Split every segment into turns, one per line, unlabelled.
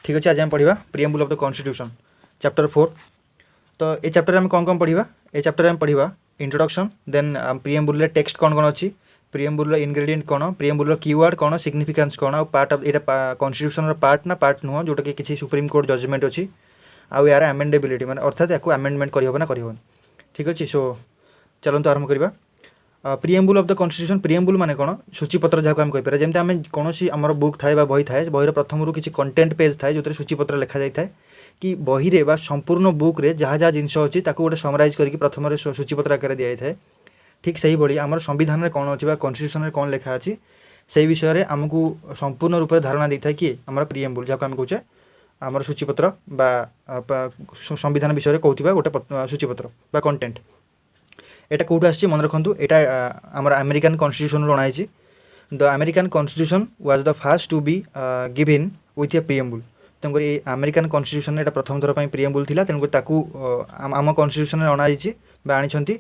ठीक अच्छे। आज आम पढ़ा प्रिएम्बुल ऑफ द कॉन्स्टिट्यूशन चैप्टर 4। तो ये चैप्टर में कौन कौन पढ़ा, ये चैप्टर में पढ़ा इंट्रोडक्शन, देन प्रिएम्बुल टेक्स्ट कौन कौन अच्छी, प्रिएम्बुल इनग्रेडिएंट कौन, प्रिएम्बुल कीवर्ड कौन, सिग्निफिकेंस कौन, आ पार्ट ऑफ यहाँ कॉन्स्टिट्यूशन पार्ट ना पार्ट नुह जोटा कि किसी सुप्रीम कोर्ट जजमेंट अच्छी, आउ यार अमेंडेबिलिटी माने अर्थात या अमेंडमेंट करहब ना करहबन। ठीक अच्छे। सो चलते आरंभ करवा प्रिएम्बुल ऑफ द कॉन्स्टिट्यूशन। प्रिएम्बुल माने कौन, सूचीपत्र जहाँ आम कहीपर जमी आम कौन आम बुक थाए बही थाए, बहीर प्रथम रू किसी कंटेंट पेज थाए जो सूचीपत्र लिखा जाए कि बही बा संपूर्ण बुक रे जहाँ जहाँ जिनस अच्छी गोटे समराइज करके प्रथम सूचीपत्र आकार दी जाए। ठीक से ही भाई आम संविधान में कौन अच्छी कॉन्स्टिट्यूशन में कौन लिखा अच्छी से विषय में आमको संपूर्ण रूप से धारणा देता है कि आम प्रिएम्बुल जहाँ आम कहे आमर सूचीपत्र संविधान विषय में कहूबा गोटे सूचीपत्र बा कंटेंट। एटा कौटू आसी मन रखु, यहाँ आमर अमेरिकन कॉन्स्टिट्यूशन रू अणाई। The American constitution was the first to be given with a preamble. तेणुक अमेरिकन कॉन्स्टिट्यूशन यहाँ प्रथम थर पर प्रिएम्बुल थी, तेणुक आम कॉन्स्टिट्यूशन अणाई आनी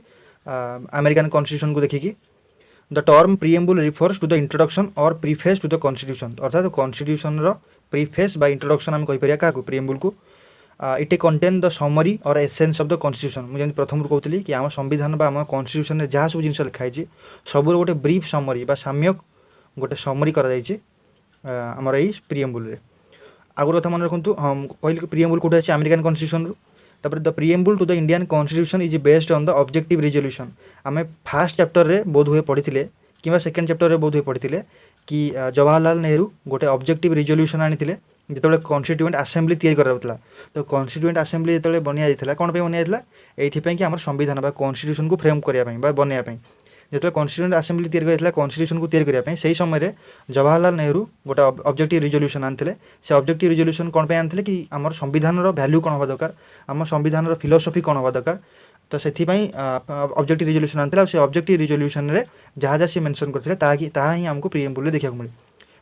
अमेरिकन कॉन्स्टिट्यूशन को देखिकी। The term preamble refers to the introduction और प्रीफेस टू द कॉन्स्टिट्यूशन, अर्थात कॉन्स्टिट्यूशन प्रीफेस बा इंट्रोडक्शन आम कहीपर क्या प्रिएम्बुल को। इट कंटेन द समरी और एसेंस ऑफ द कॉन्स्टिट्यूशन। मुझे प्रथम कहती कि आम संविधान बा आम कॉन्स्टिट्यूशन में जहाँ सब जिन लिखाई सबूर गोटे ब्रीफ समरी बा साम्यक गोटे समरी करमर यही प्रिएम्बुल। आ गोटे कथा मन रखु, हम कहली प्रिएम्बुल कौटे अच्छे अमेरिकन कॉन्स्टिट्यूशन रू। तापर the preamble to the Indian constitution is based on the objective resolution. आम फास्ट चैप्टर रे बोध हुए पढ़ी कि सेकेंड चैप्टर रे बोध हुए पढ़ी कि जवाहरलाल नेहरू गोटे ऑब्जेक्टिव रिजोल्यूशन आनी जो कॉन्स्टिट्यूएंट असेंबली तैयारी कराउथला। तो कॉन्स्टिट्यूएंट असेंबली जो बनिया जाइए कौन पे बनिया जाइए, एइथिपाई कि आम संविधान बा कॉन्स्टिट्यूशन को फ्रेम करने बनवाई जो कॉन्स्टिट्यूएंट असेंबली तैयारी करथिला कॉन्स्टिट्यूशन को तैयारी करने से समय जवाहरलाल नेहरू गोटे ऑब्जेक्टिव रिजोल्यूशन आनते। से ऑब्जेक्टिव रिजोल्यूशन कौन पे आनते कि आम संविधान वैल्यू कौन हवा दरकार, आम संविधान फिलोसफी कौन हवा दरकार। तो से ऑब्जेक्टिव रिजोल्यूशन आनते। से ऑब्जेक्टिव रिजोल्यूशन रे जहाँ जहाँ सी मेंशन करथिले ताहा ही आमको प्रिएम्बुल देखा मिले।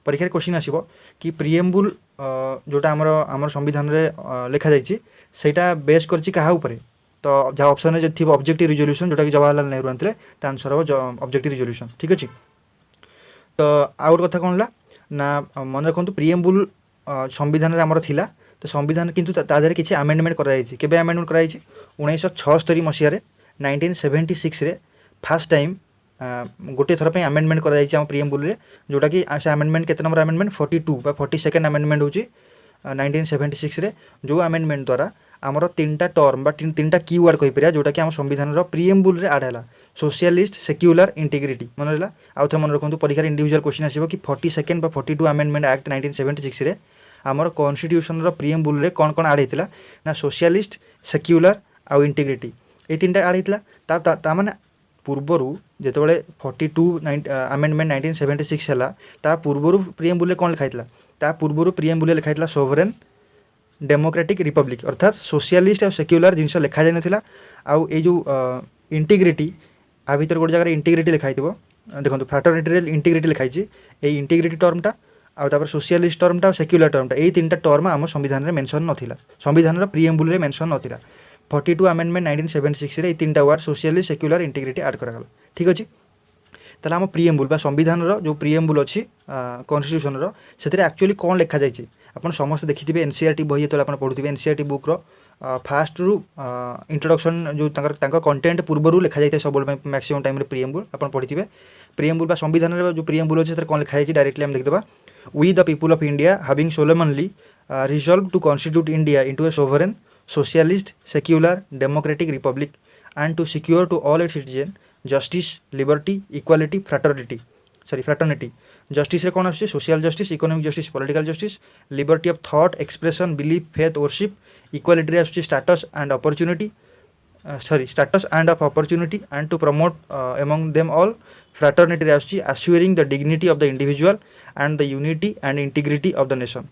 परीक्षा क्वेश्चन आसो कि प्रिएम्बुल जोटा आमर संविधान रे लिखा जाइए सेटा बेस करछि कहा ऊपर। तो जहाँ ऑप्शन में थी ऑब्जेक्टिव रिजोल्यूशन जोटा कि जवाहरलाल नेहरू आनते आंसर हम ऑब्जेक्टिव रिजोल्यूशन। ठीक अच्छे। तो आउ गोटे कथा कौन ना मन रखु प्रिएम्बुल संविधान रे आमर थिला। तो संविधान किंतु तादेहरे किसी आमेंडमेंट कराई केबे आमेंडमेंट कराई 1976 मसीह 1976 रे फास्ट टाइम गोटे थर पर आमेंडमेंट कराई प्रिएम्बुल रे जोटा कि से आमेंडमेंट केते नंबर आमेंडमेंट 42 बा 42nd आमेंडमेंट होची 1976 रे। जो आमेंडमेंट द्वारा आमर 3टा टर्म बा 3टा कीवर्ड कहीपर जोटा कि आम संविधान प्रिएम्बुल रे आड है सोशलिस्ट सेक्युलर इंटीग्रिटी। मन रहा आउ थे मन रखु परीक्षा इंडिविजुअल क्वेश्चन आसो कि 42nd बा 42 आमेंडमेंट एक्ट 1976 रे आमर कॉन्स्टिट्यूशन प्रिएम्बुल रे कौन कौन आड होता ना सोशलिस्ट सेक्युलर आउ इंटीग्रिटी ये 3टा आड होता। माने पूर्वर जिते 42 आमेंडमेंट 1976 है ता पूर्वर प्रिएम्बुल कौन लिखाई ता पूर्वर प्रिएम्बुल लिखाई सोवरेन डेमोक्रेटिक रिपब्लिक अर्थात सोशलिस्ट और सेक्युलर जिनस लिखा जाए ना। आउ ये जो इंटीग्रिटी आ भर गोटे जगह इंटीग्रिटी लिखाई देखो फ्राटर्निटी इंटीग्रिटी लिखाई ये इंटीग्रिटी टर्मटा आउ सोशलिस्ट टर्मटा और सेक्युलर टर्मटा ये 3टा टर्म आम संविधान में मेंशन नाला, संविधान प्रिएम्बुल रे मेंशन नाला। 42 आमेंडमेंट 1976 रे 3टा वर्ड सोशलिस्ट सेक्युलर इंटीग्रिटी आड करागला। ठीक अच्छे। ताला आम प्रिएम्बुल बा संविधान जो प्रिएम्बुल अच्छी कॉन्स्टिट्यूशन से एक्चुअली कौन लिखा जाए आपन समस्त देखिथे एनसीईआरटी बही जो आप पढ़ुवे एनसीईआरटी बुक फास्ट रु इंट्रोडक्शन जो कंटेंट पूर्वर लिखा जाए सब मैक्सिमम टाइम प्रिएम्बुल आप पढ़ी प्रिएम्बुल संविधान जो प्रिएम्बुल अच्छे कौन लिखा जाए डायरेक्टली आम देखा we the people of India having solemnly resolve to constitute India into a sovereign socialist secular democratic republic and to secure to all its citizen justice liberty equality fraternity. Justice रे कौन आछे social justice economic justice political justice liberty of thought expression belief faith worship equality रे आछे status and opportunity status and of opportunity and to promote among them all fraternity रे आछे assuring the dignity of the individual and the unity and integrity of the nation.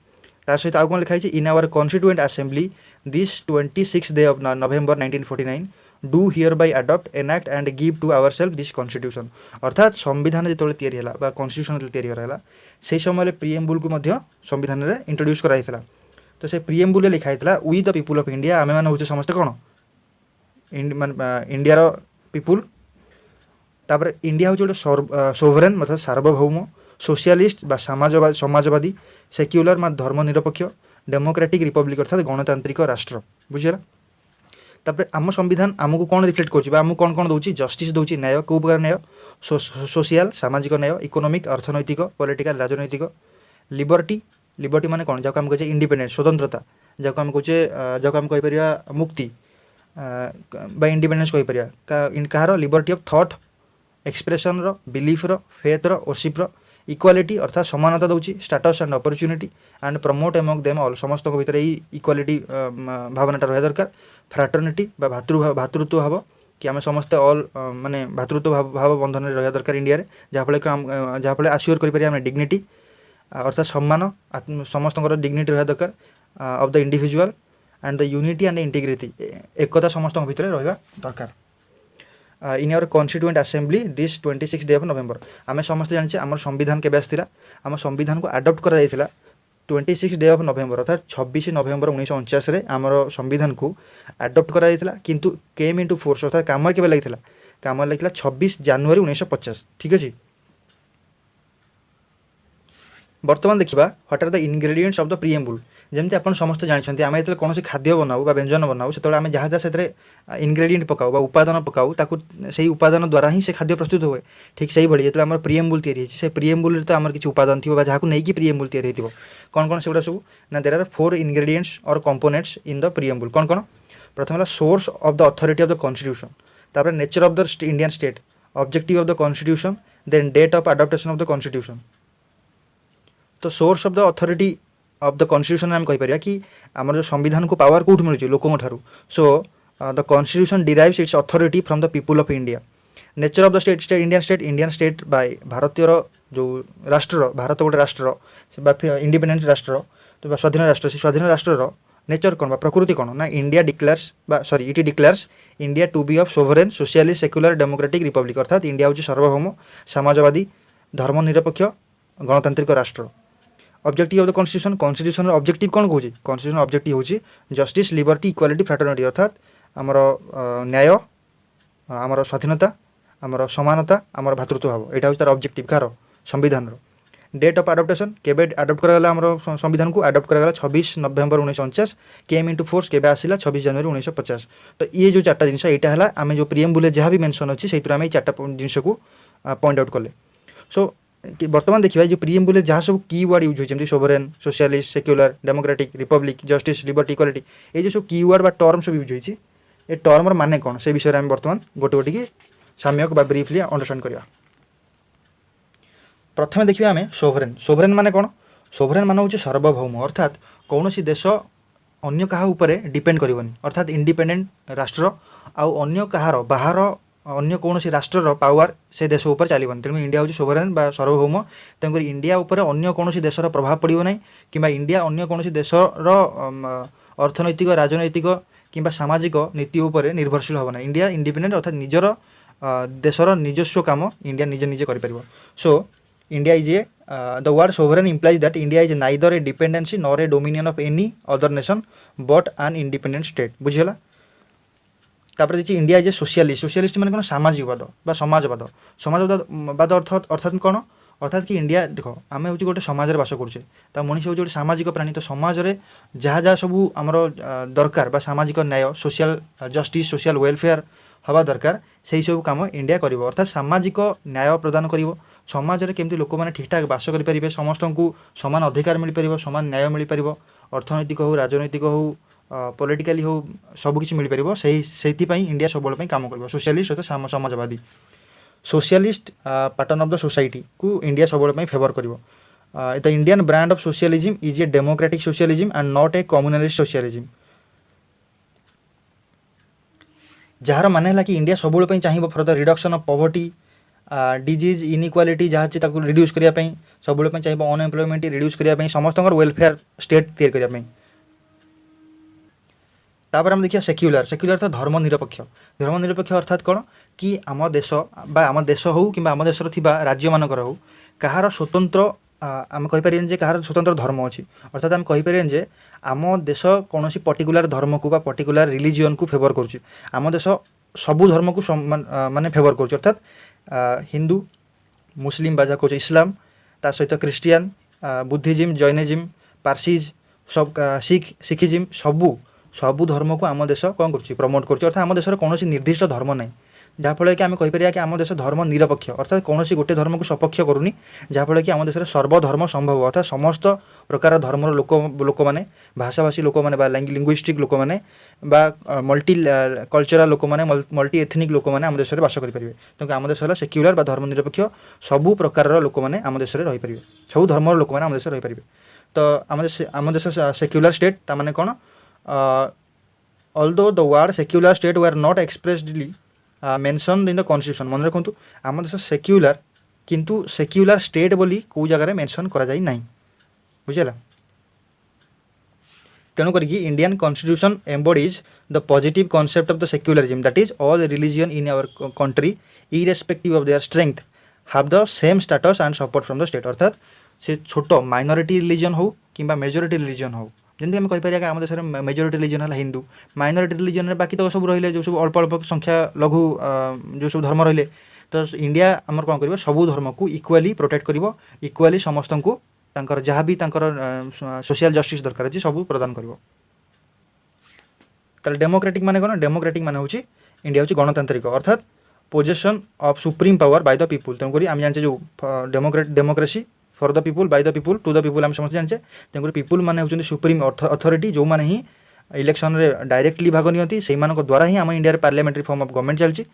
ता सहित आउ कौन लिखाई in our constituent assembly this 26th day of November 1949 do hereby adopt enact and give to our self this constitution. अर्थात संविधान जो तैयारी है कॉन्स्टिट्यूशन जो तैयारी कराला से समय प्रिएम्बुल को संविधान में इंट्रोड्यूस कराइला। तो से प्रिएम्बुल लिखाई we the people of India आमे मैंने हूँ समस्ते कौन इंडिया पीपुल। तापर इंडिया हूँ गोटे सोवरेन मतलब सार्वभौम सोशलिस्ट बा समाजवादी सेक्युलर धर्मनिरपेक्ष डेमोक्रेटिक रिपब्लिक अर्थात गणतांत्रिक राष्ट्र बुझीगला। तापर आम संविधान आमको कौन रिफ्लेक्ट करूँ कौन कौन दूँ जस्टिस दूँ न्याय कौ प्रकार न्याय सोशल सामाजिक न्याय इकोनोमिक अर्थनैतिक पॉलिटिकल राजनैतिक लिबर्टी लिबर्टी माने कौन जहाँ आम कहे इंडिपेंडेंस स्वतंत्रता जहाँ आम कहे जहाँ आम कहीपर मुक्ति बा इंडिपेंडेंस कहीपर कहार लिबर्टी ऑफ थॉट एक्सप्रेशन रो बिलीफ रो फेथ रो वर्शिप रो इक्वालिटी अर्थात समानता दूँ status and opportunity and promote among them all समस्त भितर इक्वालिटी भावनाटा रहा दरकार फ्राटर्निटी बा भातृत्व भाव कि आम समस्ते ऑल माने भातृत्व भाव बंधन रहा दरकार इंडिया जहाँफल आश्योर करें डिग्निटी अर्थात सम्मान समस्त डिग्निटी रहा दरकार of the individual and the unity and integrity एकता समस्त भितर रहा दरकार in our constituent assembly this 26 day of November आम समस्त जाने आम संविधान के आसला आम संविधान को अडॉप्ट करा 26 डे ऑफ नवेम्बर अर्थात 26 नवेम्बर 1949 आमर संविधान को अडॉप्ट करा किंतु केम इनटू फोर्स अर्थात काम के लगी काम लगी 26 जनवरी 1950 ठीक अच्छे। बर्तमान देखा what are the ingredients of the preamble जमती आप समस्त जानते आम जो कौन खाद्य बनाऊ व्यंजन बनाऊ से आम जहाँ जहाँ से इनग्रेडिएंट पकाऊ बा उपादान पकाऊ ताकू से उपादान द्वारा ही से खाद्य प्रस्तुत हुए ठीक से भाई जो आम प्रीएम्बुल से प्रीएम्बुल तो आम किसी उपादान थी जहाँ को लेकिन प्रीएम्बुल तैयारी हो कौन कौन से गुड़ा सब ना देर आर 4 इंग्रेडिएंट्स और कंपोनेंट्स इन द प्रीएम्बुल कौन कौन प्रथम source of the authority of the constitution तापर nature of the Indian state objective of the constitution then date of adoptation of the constitution. तो source of the authority of the constitution आम कहीपर कि आम जो संविधान को पावर कौट मिलूँ लोकों ठारू so the constitution derives it's authority from the people of India. Nature of the state Indian state by भारतीय जो राष्ट्र भारत गोटे राष्ट्र इंडिपेंडेंट राष्ट्र तो स्वाधीन राष्ट्र से स्वाधीन राष्ट्र नेचर कौन प्रकृति कौन ना India declares sorry it declares India to be of sovereign socialist secular democratic republic अर्थात इंडिया हूँ सार्वभौम समाजवादी धर्मनिरपेक्ष गणतांत्रिक राष्ट्र। Objective of the constitution objective कौन कौन कॉन्स्टिट्यूशन ऑब्जेक्टिव हूँ जस्टिस लिबर्टी इक्वालिटी फ्राटर्निटी अर्थात आमर न्याय आमर स्वाधीनता आमर समानता आमर भातृत्व भाव यहाँ हूँ तार ऑब्जेक्टिव कार संविधान। डेट ऑफ अडॉप्टेशन केबे अडॉप्ट करागला आमर संविधान को अडॉप्ट करागला 26 नवेम्बर 1949 केम इनटू फोर्स केबे आसिला 26 जनवरी 1950। तो ये जो चार्टा जिनस यहाँ है आम जो प्रीएम्बुल जहाँ भी मेंशन अच्छी से आम चार्टा जिनस को पॉइंट आउट कले। सो बर्तमान देखिए जो प्रीएम्बुल जहाँ सब की वर्ड यूज होती sovereign socialist secular democratic Republic justice liberty equality ये जो सब की वर्ड टर्म सब यूज होती ये टर्मर माने कौन से विषय में बर्तमान गोटे गोटे की साम्यक बा ब्रीफली अंडरस्टैंड करवा। प्रथम देखिए आम सोवरेन सोवरेन माने कौन सोवरेन मान हूँ सार्वभौम अर्थात कौन सी देश अन्य क्या उपरे डिपेंड करनी अर्थात इंडिपेंडेंट राष्ट्र आउ अन्य कहार बाहर अन्य कौन सी राष्ट्र पावर से देश उपर चलनी तेणु इंडिया हूँ सोवरेन बा सार्वभौम तेणुक इंडिया उपर अन्य कौन देशर प्रभाव पड़ो ना कि इंडिया अन्य कौन देशर अर्थनैतिक राजनैतिक कि सामाजिक नीति उपर निर्भरशील होना इंडिया इंडिपेंडेंट अर्थात निजर देशर निजस्व काम इंडिया निजे निजे कर। So India is a the word sovereign implies that India is neither a dependency nor a dominion of any other nation but an independent state बुझीगला। तापर देखिए India is a socialist socialist माने कौन सामाजिकवाद बा समाजवाद समाजवाद अर्थात कौन अर्थात कि इंडिया देख आम हूँ गोटे समाज बास करुचे तो मनीष हूँ गोटे सामाजिक प्राणी तो समाज में जहाँ जहाँ सब आमर दरकार बा सामाजिक न्याय सोशल जस्टिस सोशल वेलफेयर हवा दरकार से सब कम इंडिया कर अर्थात सामाजिक न्याय प्रदान कर समाज में केमती लोक मैंने ठीक ठाक बास करेंगे समस्त को समान अधिकार मिल पार समान न्याय मिल पार अर्थनैतिक हो राजनैतिक हो पॉलिटिकली हो सबकि मिल पार से इंडिया सब काम कर सोशलिस्ट अर्थात समाजवादी socialist pattern of the society को इंडिया सब फेवर कर the Indian brand of socialism is a democratic socialism and not a communalist socialism जार माने है कि इंडिया सब चाहिए for the reduction of poverty disease inequality जहाँ अच्छे रिड्यूस करने सब चाहिए अनएम्प्लॉयमेंट रिड्यूस करने समस्त वेलफेयर स्टेट तैयारी करने तापर हम देखिए सेक्युलर तो धर्मनिरपेक्ष अर्थात कौन कि आम देश आम देश हो कि आम देश राज्य मानकर हो कहार स्वतंत्र आम कहीपर कहार स्वतंत्र धर्म अच्छी अर्थात आम कहीपर आम देश कौन पर्टिकुलर धर्म को पर्टिकुलर रिलीजियन को फेवर करुच्ची आम देश सबू धर्म को माने फेवर करुच्ची अर्थात हिंदू मुस्लिम बा जहाँ कहे इस्लाम ता सहित क्रिश्चियन बुद्धिज्म जैनिज्म पार्सीज सब सिखिजिम सबू धर्म को आम देश कौन कर प्रमोट कर अर्थात आम देश कौन निर्दिष्ट धर्म ना जहाँफल कि आम कहीपर कि आम देश धर्म निरपेक्ष अर्थात कौन गोटे धर्म को सपक्ष करूनी जहाँफल कि आम देश सर्वधर्म संभव अर्थात समस्त प्रकार धर्मर लोक मैंने भाषाभाषी लोक मैंने लिंग्विस्टिक लोक मैंने मल्टी कल्चराल लोक मैंने मल्टी एथनिक लोक मैंने आम देश में बास करेंगे तेणु आम देश सेक्युलर धर्म निरपेक्ष सबू प्रकार लोक मैंने आम देश में रहीपर सब धर्मर लोक मैंने आम देश रहीपर तो आम देश सेक्युलर स्टेट ताने कौन although the word secular state were not expressly mentioned in the constitution मन रखु आम देश सेक्युलर किंतु सेक्युलर स्टेट बोली कौ जगह मेंशन करा जाई नहीं बुझेला तेणु करके Indian constitution embodies the positive concept of the secularism that is all religion in our country irrespective of their strength have the same status and support from the state अर्थात से छोट माइनॉरिटी रिलीजन हो कि majority religion हो जमी आम कहीपर आम देश में मेजोरिटी रिलीजन है हिंदू माइनॉरिटी रिलीजन बाकी तो सब रही जो सब अल्प अल्प संख्या लघु जो सब धर्म रही तो इंडिया आमर कौन कर सबू धर्म को इक्वाली प्रोटेक्ट कर इक्वाली समस्त को जहाँ भी सोशल जस्टिस दरकार अच्छी सब प्रदान कर डेमोक्रेटिक माने कौन डेमोक्रेटिक माने हूँ इंडिया हूँ गणतांत्रिक अर्थात possession of supreme power by the people तेणुक आम जानते जो democracy for the people by the people to the people आम समस्त जानते तेणुक पीपुल मैंने होती सुप्रीम अथॉरिटी जो मैंने ही इलेक्शन में डायरेक्टली भाग नियंती से द्वारा ही आम India parliamentary form of government चलती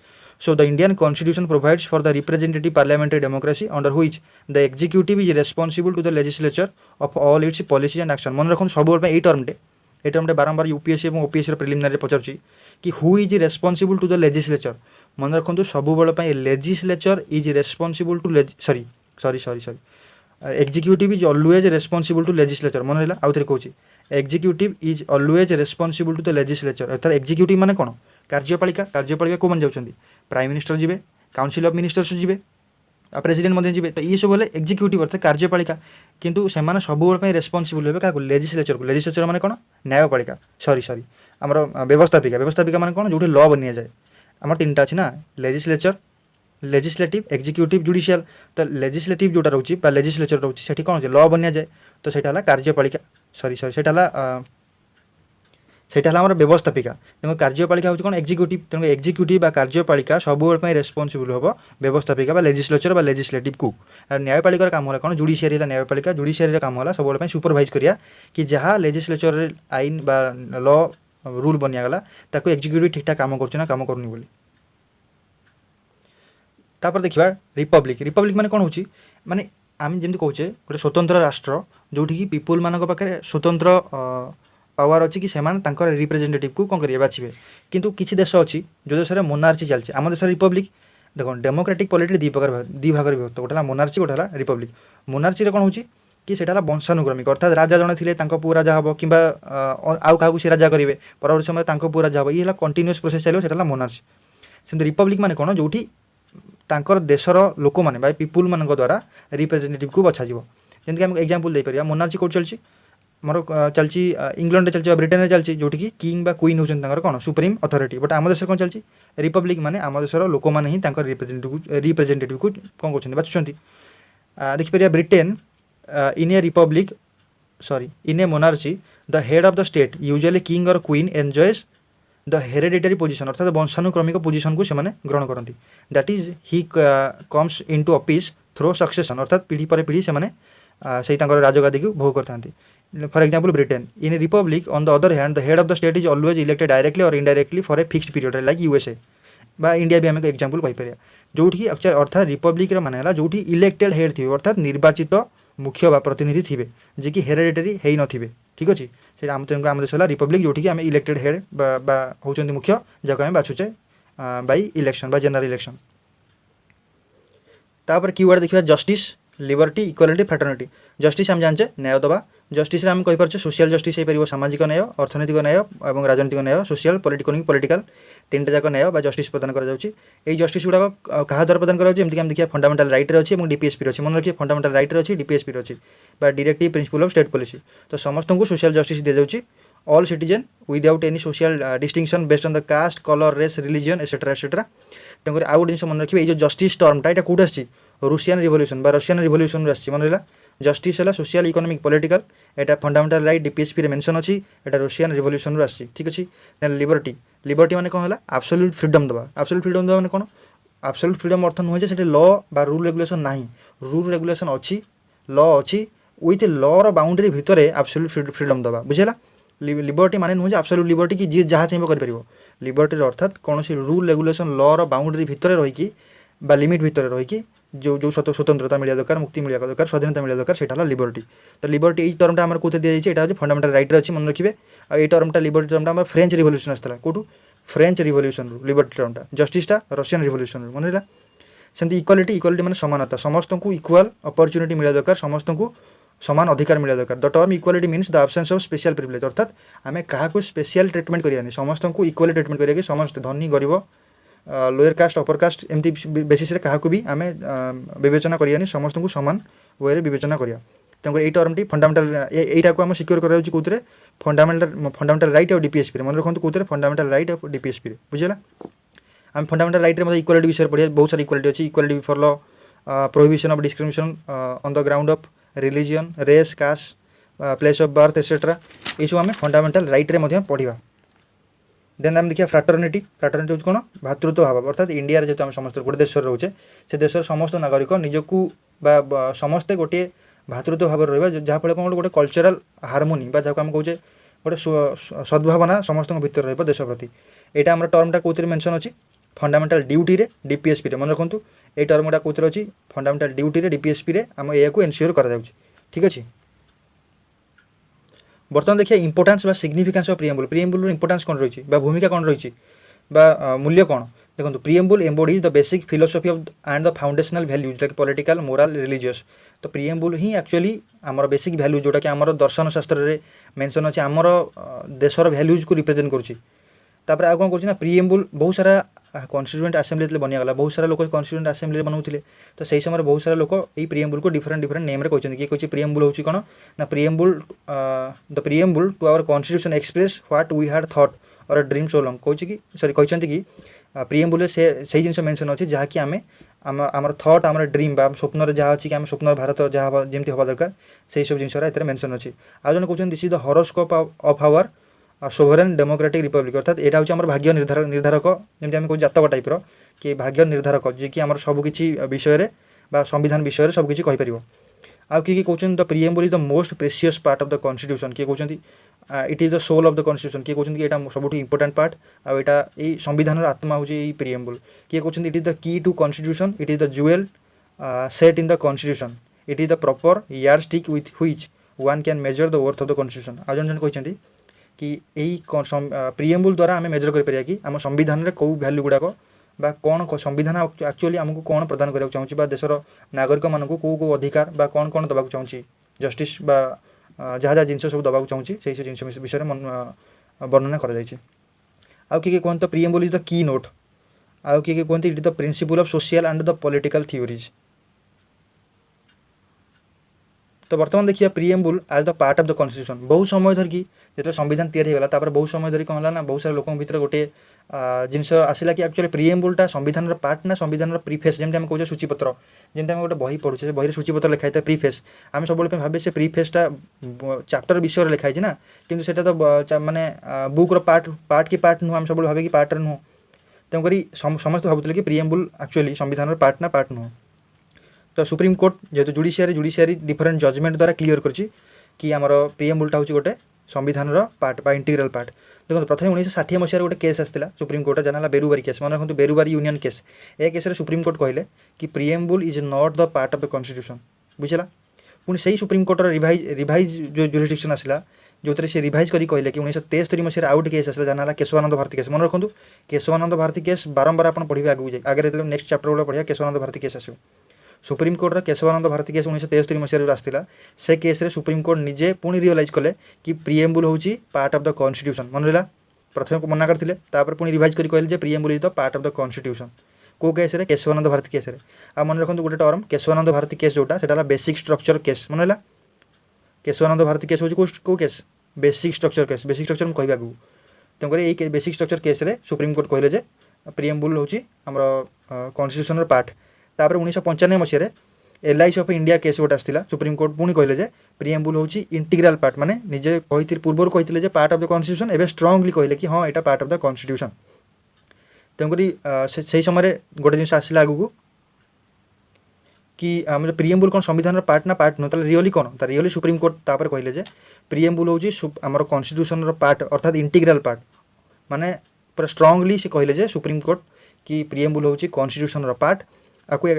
so the Indian constitution provides for the representative parliamentary democracy under which the executive is responsible to the legislature of all its policy and action मन रखुन सब ये टर्मटे बारंबार यूपीएससी और OPSC preliminary पचार कि who is responsible to the legislature मन रखु सब legislature is responsible to sorry executive is always responsible to legislature मन रहा आउ थे कहूँ executive is always responsible to the legislature अर्थात एग्जीक्यूटिव माने कौन कार्यपालिका कौन जाऊँगी प्राइम मिनिस्टर जी काउंसिल ऑफ मिनिस्टर्स जी प्रेसिडेंट जी तो ये सब एग्जीक्यूटिव अर्थात कार्यपालिका किंतु से सब रेस्पॉन्सिबल हे क्या लेजिस्लेचर को लेजिस्लेचर माने कौन न्यायपालिका सॉरी आमर व्यवस्थापिका माने कौन जो लॉ बनिया जाए आम तीन टा अच्छी ना लेजिस्लेचर लेजिस्लेटिव एग्जीक्यूटिव जुडिशियल तो लेजिस्लेटिव जोटा रोचे लेजिस्लेचर रोचे से कौन लॉ बनिया जाए तो सेटा कार्यपालिका सॉरी सेटा आम व्यवस्थापिका तेणु कार्यपालिका हूँ कौन एग्जीक्यूटिव तेणु एग्जीक्यूटिव कार्यपालिका सब रेस्पॉन्सिबल हम व्यवस्थापिका लेजिस्लेचर लेजिस्लेटिव को न्यायपालिकार काम है कौन जुडिशियरी न्यायपालिका जुडिशियरी काम है सब सुपरवाइज करिया कि जहाँ लेजिस्लेचर आईन बा लॉ रूल बनियागला ताको एग्जीक्यूटिव ठीक ठाक काम कर काम करनी बोली तापर देखा रिपब्लिक माने कौन होची माने आम जमी कहे गोटे स्वतंत्र राष्ट्र जोटि कि पीपुल मान पाखे स्वतंत्र पावर अच्छी कि रिप्रेजेंटेटिव को कौन करेंगे बाछे किंतु किसी देश अच्छी जो देश में मोनार्ची चलती आम देश रिपब्लिक देखो डेमोक्रेटिक पॉलिटी दी भाग विभक्त गोटे मोनार्ची गोटे रिपब्लिक मोनार्ची कौन होची कि सेटा वंशानुक्रमिक अर्थात राजा जड़े थे पु राजा हम कि आउ क्या सी राजा करेंगे परवर्ती समय पु राजा हम ये कंटिन्यूअस प्रोसेस चलो से मोनार्ची से रिपब्लिक माने कौन जोटी तांकर देशर लोक मैंने बाय पीपुल मान द्वारा रिप्रेजेंटेटिव को बछा जमीक आम एग्जांपल दे पार मोनार्ची कौट चलती मोर चलती इंग्लैंड चलती ब्रिटेन में चलती जोटि कि किंग बा क्वीन होकर कौन सुप्रीम अथॉरिटी बट आम देश कौन चलती रिपब्लिक माने आम देशर लोक मैंने ही रिप्रेजेंटेटिव को कौन कर बाछुं देखिपर Britain in a republic in a monarchy the head of the state usually king और queen enjoys the hereditary position अर्थात वंशानुक्रमिक पोजिशन को सेमाने ग्रहण करती that is he comes into office through succession अर्थात पीढ़ी पर पीढ़ी से से राजगादी को भोग करते for example Britain in republic on the other hand the head of the state is always elected directly और indirectly for a fixed period like USA बा इंडिया भी आम एग्जांपल कहीपर जोटि अर्थात रिपब्लिक माने जोटि इलेक्टेड हेड थे अर्थात निर्वाचित मुख्य बा प्रतिनिधि थे जी कि हेरेडिटरी है नथिबे ठीक अच्छे से आम देश रिपब्लिक जोटि आम इलेक्टेड हेड होती मुख्य जगह आम बाछुचे बाई इलेक्शन बा जनरल इलेक्शन तापर कीवर्ड देखा justice liberty equality fraternity justice आम जानचे न्याय दबा जस्टिस आम कहीपर सोशल जस्टिस हो पार सामाजिक न्याय अर्थनैतिक न्याय और राजनीतिक न्याय सोशल पॉलिटिकल तीन टाक न्याय जस्टिस प्रदान कर जस्टिस गुड़ाक क्या द्वारा प्रदान करमती आम देखिए फंडामेंटाल राइट अच्छी और डीपीएसपी अच्छी मन रखिए फंडामेंटाल राइट अच्छी डीपीएसपी अच्छी directive principle of state policy तो समस्त को सोशल जस्टिस दी जाऊँगी all citizen without any social distinction based on the caste colour race religion etcetera etcetera तेणुक आउ गोटे जिन मन रखिए ये जो जस्टिस टर्मटा यहाँ कौट आसी रूसियन रिवोल्यूशन रशियन रिवोल्यूशन आसी मन रहा जस्टिस है सोशल इकोनॉमिक पॉलिटिकल एटा फंडामेंटल राइट डीपीएसपी रे मेंशन अछि एटा रशियन रिवॉल्यूशन रो आछि ठीक अछि देन लिबर्टी लिबर्टी माने कोन हला एब्सोल्यूट फ्रीडम दबा एब्सोल्यूट फ्रीडम दबा माने कोन एब्सोल्यूट फ्रीडम अर्थ नुहे जे सेठी लॉ बा रूल रेगुलेशन नाही रूल रेगुलेशन अछि लॉ अछि विथ लॉ रो बाउंड्री भितरे एब्सोल्यूट फ्रीडम दबा बुझेला लिबर्टी माने नुहे जे एब्सोल्यूट लिबर्टी कि जे जहाँ चाहिए कर परिबो लिबर्टी अर्थात कौन रूल रेगुलेशन लॉ रो बाउंड्री भितरे रही बा लिमिट भितरे रही जो जो स्वतंत्रता मिलिया दरकार मुक्ति मिलिया दरकार स्वाधीनता मिलिया दरकार सेटा लिबर्टी तो लिबर्टी ये टर्मटा आम कौन दिया जाए फंडामेंटल राइट अच्छी मन रखिए आई टर्मटा लिबर्टी टर्मटा आम फ्रेंच रिवॉल्यूशन आसाला कौटू फ्रेंच रिवॉल्यूशन लिबर्टी टर्मटा जस्टिसटा रशियन रिवॉल्यूशन मन रहा सेमती इक्वालिटी इक्वालिटी माने समानता समस्त को इक्वाल अपॉर्चुनिटी मिलिया दरकार समस्त को समान अधिकार मिलिया दरकार the term equality means the absence of special privilege अर्थात आम क्या स्पेशल ट्रिटमेंट करियानी समस्त को इक्वाली ट्रिटमेंट करिया कि समस्त धनी गरीब लोअर कास्ट अपर कास्ट एमती बेसिस क्या भी आम विवेचना करियानी समस्त को समान वे विवेचना करिया तेणुकर ये टर्मटी फंडामेंटल यहीटा को आम सिक्योर कराऊँ कौन फंडामेंटल राइट और डीपीएसपी मन रखते कौन फंडामेंटल राइट और डीपीएसपी बुझेगा आम फंडामेंटल राइट में इक्वालिटी विषय पढ़िया बहुत सारी इक्वालिटी अच्छी equality before law prohibition of discrimination on the ground of religion race caste place of birth etcetera ये सब आम फंडामेंटल राइट रे पढ़ा देन आम देखिए फ्राटर्निटी फ्राटर्निटी हूँ कौन भातृत्व भाव अर्थात इंडिया जेहतु आम समस्त गोटे देश रोचे से देशर समस्त नागरिक निजक समस्ते गोटे भातृत्व भाव रहा जहाँफल कौन गोटे कल्चरल हार्मोनी जहाँ आम कहे गोटे सद्भावना समस्त भर रहा देश प्रति यहाँ आम टर्मटा कौन मेंशन अच्छी फंडामेंटल ड्यूटी रे डीपीएसपी रे मन रखु ये टर्मटा कौन अच्छी फंडामेंटल ड्यूटी रे डीपीएसपी रे आम या एनश्योर करा ठीक अच्छे बर्तमान देखिए इंपोर्टान्स बा सिग्निफिकेंस ऑफ प्रिएम्बुल इंपोर्टान्स कौन रही भूमिका कौन रही मूल्य कौन देखो preamble embodies the basic philosophy of and the foundational values like political moral religious तो प्रिएम्बुल ही एक्चुअली आमर बेसिक वैल्यू जोटा कि आमर दर्शन शास्त्र रे मेंशन अच्छे आमर देशर वैल्यूज को रिप्रेजेंट करुच्ची तापर आ कौन कर प्रिएम्बुल बहुत सारा कन्स्टिट्यूएंट आसेम्बली जो बनियागला बहुत सारा लोग कन्स्टिट्यूएंट आसेम्बली बनाऊे तो सही समय बहुत सारा लोग ये प्रिएम्बुल को डिफरेंट नेम रे कहते किए कहे प्रिएम्बुल होची कौन ना preamble the preamble to our constitution express what we had thought or dream so long कहते कि सॉरी कहते कि प्रिएम्बुल से सही जिन मेंशन अच्छे जहाँकि आम आमर थॉट आम ड्रीम बा स्वप्न जहाँ अच्छी कि आम स्वप्न भारत जहाँ जमी हवा दरकार से सब जिन मेंशन अच्छी आज जन कहते this is the horoscope of our sovereign democratic republic अर्थात यहाँ हूँ आम भाग्य निर्धारक जमी आम कह जातक टाइप्र कि भाग्य निर्धारक जी कि आम सबकि विषय संविधान विषय सबकि कहीपर आउ किए कहते the preamble is the most precious part of the constitution किए कहते it is the soul of the constitution किए कहते यहाँ सब इंपोर्टेंट पार्ट आईटा ये संविधान आत्मा हूँ ये प्रिएम्बुल किए कहते it is the key to constitution it is the jewel set in the constitution it is the proper yardstick with which one can measure the worth of the constitution आज जन कहते कि यही प्रिएम्बुल द्वारा आम major कर कि आम संविधान में कौ भैल्यू गुड़ाक कौन संविधान एक्चुअली आमको कौन प्रदान करने चाहिए देशर नागरिक मानक कौ कौ अधिकार बा कौन कौन दबाक चाहिए जस्टिस बा जहाँ जहाँ जिन सब दबाक चाहिए से जिन विषय वर्णना कर आउ किए कहते preamble is the keynote आउ किए कहते it is the principle of social and the political theories तो बर्तमान देखिए preamble as the part of the constitution बहुत समय धरिकी जो संविधान तैयारी होगा बहुत समय धरिक कौन है ना बहुत सारा लोगों भर गोटे जिनस आसला कि एक्चुअली प्रिएम्बुलटा संविधान पार्ट ना संविधान प्रीफेस जमी आम कहे सूचीपत्र जमी आम गोटे बही पढ़ुचे से बही सूचीपत्र लिखाई था प्रीफेस आम सब भावे से प्रीफेसटा चैप्टर विषय लिखाई ना कि तो माने बुक्र पार्ट की पार्ट नुह आम सब भावे कि पार्ट नुह तेणुक समस्त भावुले कि प्रिएम्बुल एक्चुअली संविधान पार्ट ना पार्ट नुह तो सुप्रीम कोर्ट जेहतु जुडिशियरी डिफरेंट जजमेंट द्वारा क्लियर करछि कि आमर प्रिएम्बुलटा हूँ गोटे संविधान पार्ट बा इंटीग्रल पार्ट देखो प्रथम 1960 मसीह गोटे केस आसाला सुप्रीम कोर्ट जाना बेरुबारी केस मन रखु बेरुबारी यूनियन केस ए केस सुप्रीम कोर्ट कहले कि preamble is not the part of the constitution बुझला पुणी से सुप्रीम कोर्टर रिवाइज जो जुरिस्डिक्शन आसला जो से रिवाइज करी कहले कि 1973 मसीह आउट केस आसला जाना केशवानंद भारती केस मन रखु केशवानंद भारती केस बारंबार आप पढ़े आगे नेक्स्ट चैप्टर गुड़ा पढ़िया केशवानंद भारती केस आसो सुप्रीम कोर्टर केशवानंद भारती केस 1973 मसीह आसाला से केस रे सुप्रीम कोर्ट निजे पुणी रियलाइज कले कि प्रिएम्बुल हूँ पार्ट ऑफ द कॉन्स्टिट्यूशन मन रहा प्रथम मना करते पुणी रिवाइज करी कहले preamble is the part of the constitution को केस रे केशवानंद भारती केस रे आ मन रखु गोटे टर्म केशवानंद भारती केस जोटा सेटा बेसिक स्ट्रक्चर केस मन रहा केशवानंद भारती केस हूँ कौ case basic structure case basic structure मुझे कहवाक तेणुक ये बेसिक स्ट्रक्चर केस रे सुप्रीम कोर्ट कहले जे प्रिएम्बुल हूँ आमर कॉन्स्टिट्यूशन पार्ट तापर 1995 मसीह LIC ऑफ इंडिया केस गोटे आसाला सुप्रीम कोर्ट पुणी कहले जे प्रिएम्बुल हूँ इंटीग्राल पार्ट माने निजे कही पूर्व कहते जे पार्ट ऑफ द कॉन्स्टिट्यूशन एवं स्ट्रांगली कहले कि हाँ यहाँ पार्ट ऑफ द कॉन्स्टिट्यूशन तेणुक से समय गोटे जिन आसला आगू कि आम प्रिएम्बुल कौन संविधान पार्ट ना पार्ट नुह रियली कौन रियली सुप्रीम कोर्ट तापर कहले जे प्रिएम्बुल हूँ आमर कॉन्स्टिट्यूशन पार्ट अर्थात इंटीग्राल पार्ट माने पूरा स्ट्रांगली से कहले जे सुप्रीम कोर्ट कि प्रिएम्बुल हूँ कॉन्स्टिट्यूशन पार्ट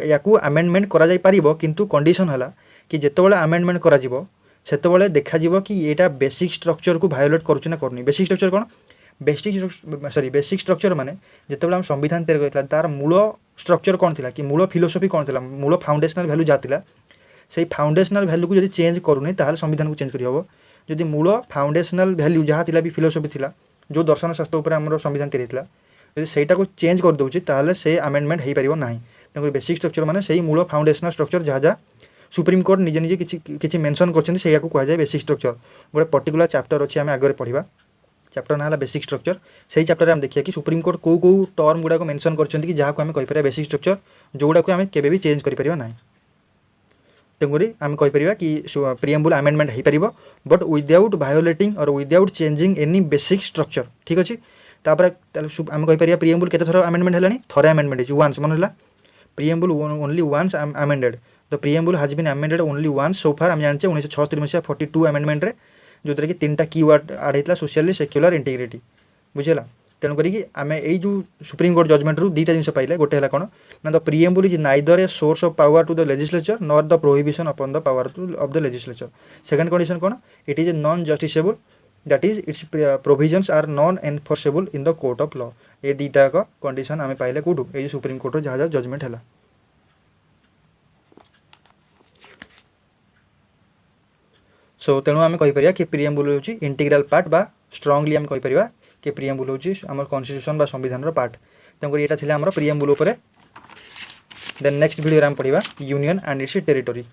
या आमेंडमेंट करा जाई पारिबो किंतु कंडीशन हला कि जेतेबेले आमेंडमेंट करा जिवो सेतेबेले देखा जिवो कि एटा बेसिक स्ट्रक्चर को वायोलेट करूछ ना करनी। बेसिक स्ट्रक्चर कौन बेसिक स्ट्रक्चर माने जेतेबेले हम संविधान तैयार करथिला तार मूल स्ट्रक्चर कौन थिला कि मूल फिलोसफी कौन थिला मूल फाउंडेशनल वैल्यू जातिला से फाउंडेशनल वैल्यू को जदि चेंज करूनी ताहले संविधान को चेंज करि हबो। जदि मूल फाउंडेशनल वैल्यू जहाँ थिला भी फिलोसफी थिला जो दर्शन शास्त्र उपर हमर संविधान तैयार थिला जदि सेटा को चेंज कर दउची ताहले से अमेंडमेंट हेई परिबो नाही। तेणुकर बेसिक स्ट्रक्चर माने सेही मूल फाउंडेशनल स्ट्रक्चर जहाँ जहाँ सुप्रीम कोर्ट निजे निजे किछि मेंशन करछन से याकू कहा जाय बेसिक स्ट्रक्चर। गोटे पर्टिकुलर चैप्टर अछि आमे आगे पढ़िबा चैप्टर ना बेसिक स्ट्रक्चर से चैप्टर आम देखिए कि सुप्रीम कोर्ट कौ कौ टर्म गुड़ाक मेंशन करछन कि जहाँ को आम कहीपर बेसिक स्ट्रक्चर जो गुड़ाक आम केबे चेंज करिपर ना। तेणुक आम कहीपर कि प्रिएम्बुल आमेंडमेंट हो पार बट विदाउट वायोलेटिंग और without changing any basic structure ठीक अच्छे। तापर आम कहीपर प्रिएम्बुल केते थर आमेंडमेंट है थरे आमेंडमेंट वन्स मन है preamble only once amended the preamble has been amended only once so far आम जाने 1976 मसीहा 42 आमेंडमेंट जो कि 3टा कीवर्ड आड होता सोशली सेक्युलर इंटीग्रिटी बुझेगा। तेणुक आम यो सुप्रीम कोर्ट जजमेंट रू दुईटा जिन पाइले गोटे है कौन ना the preamble is neither a source of power to the legislature nor the prohibition upon the power of the legislature. Second condition कौन it is a non justiciable that is its provisions are non enforceable in the court of law. ये दुईटा condition आम पाइले कौटू ये supreme court जहाँ जहाँ judgement है। सो तेणु आम कहीपर कि प्रिएम्बुल हूँ इंटीग्राल पार्ट बा स्ट्रांगली आम कहीपर कि प्रिएम्बुल हूँ आम कॉन्स्टिट्यूशन बा संविधान पार्ट। तेणुकर यहाँ था आम प्रिएम्बुल उपर। देन नेक्स्ट वीडियो आम पढ़ा यूनियन एंड इट्स टेरिटोरी।